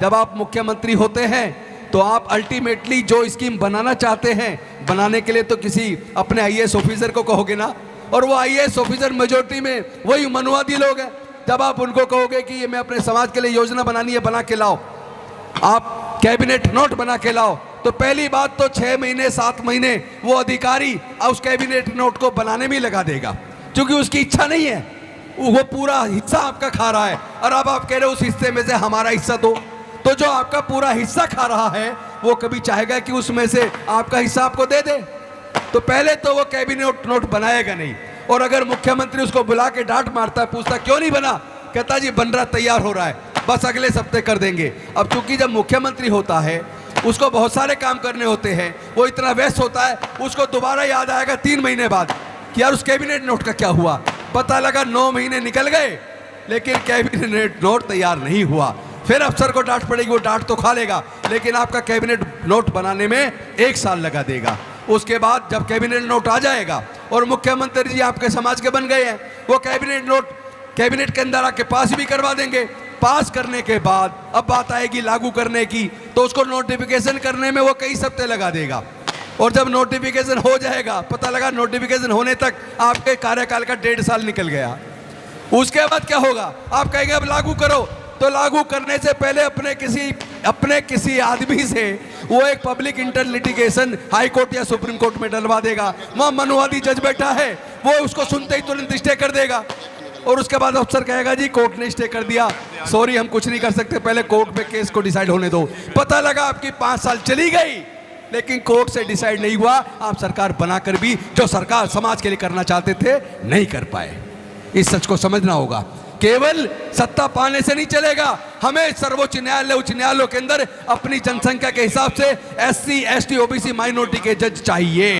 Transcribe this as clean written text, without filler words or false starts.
जब आप मुख्यमंत्री होते हैं तो आप अल्टीमेटली जो स्कीम बनाना चाहते हैं, बनाने के लिए तो किसी अपने आईएएस ऑफिसर को कहोगे ना, और वो आईएएस ऑफिसर मेजोरिटी में वही मनुवादी लोग हैं। जब आप उनको कहोगे कि ये मैं अपने समाज के लिए योजना बनानी है, बना के लाओ, आप कैबिनेट नोट बना के लाओ, तो पहली बात तो 6 महीने 7 महीने वो अधिकारी उस कैबिनेट नोट को बनाने में लगा देगा, क्योंकि उसकी इच्छा नहीं है, वो पूरा हिस्सा आपका खा रहा है। और अब आप कह रहे हो उस हिस्से में से हमारा हिस्सा दो, तो जो आपका पूरा हिस्सा खा रहा है वो कभी चाहेगा कि उसमें से आपका हिस्सा आपको दे दे? तो पहले तो वो कैबिनेट नोट बनाएगा नहीं। और अगर मुख्यमंत्री उसको बुला के डांट मारता है, पूछता क्यों नहीं बना, कहता जी बन रहा, तैयार हो रहा है, बस अगले हफ्ते कर देंगे। अब चूंकि जब मुख्यमंत्री होता है उसको बहुत सारे काम करने होते हैं, वो इतना व्यस्त होता है, उसको दोबारा याद आएगा 3 महीने बाद कि यार उस कैबिनेट नोट का क्या हुआ। पता लगा 9 महीने निकल गए लेकिन कैबिनेट नोट तैयार नहीं हुआ। फिर अफसर को डांट पड़ेगी, वो डांट तो खा लेगा लेकिन आपका कैबिनेट नोट बनाने में 1 साल लगा देगा। उसके बाद जब कैबिनेट नोट आ जाएगा और मुख्यमंत्री जी आपके समाज के बन गए हैं, वो कैबिनेट नोट कैबिनेट के अंदर आके पास भी करवा देंगे। पास करने के बाद अब बात आएगी लागू करने की, तो उसको नोटिफिकेशन करने में वो कई हफ्ते लगा देगा। और जब नोटिफिकेशन हो जाएगा, पता लगा नोटिफिकेशन होने तक आपके कार्यकाल का 1.5 साल निकल गया। उसके बाद क्या होगा, आप कहेंगे अब लागू करो, तो लागू करने से पहले अपने किसी आदमी से वो एक public inter litigation high court या सुप्रीम कोर्ट में डलवा देगा। वहां मनुवादी जज बैठा है, वो उसको सुनते ही तुरंत स्टे कर देगा। और उसके बाद अफसर कहेगा जी कोर्ट ने स्टे कर दिया, सॉरी हम कुछ नहीं कर सकते, पहले कोर्ट में केस को डिसाइड होने दो। पता लगा आपकी 5 साल चली गई लेकिन कोर्ट से डिसाइड नहीं हुआ, आप सरकार बनाकर भी जो सरकार समाज के लिए करना चाहते थे नहीं कर पाए। इस सच को समझना होगा। केवल सत्ता पाने से नहीं चलेगा, हमें सर्वोच्च न्यायालय उच्च न्यायालयों के अंदर अपनी जनसंख्या के हिसाब से SC ST OBC माइनॉरिटी के जज चाहिए।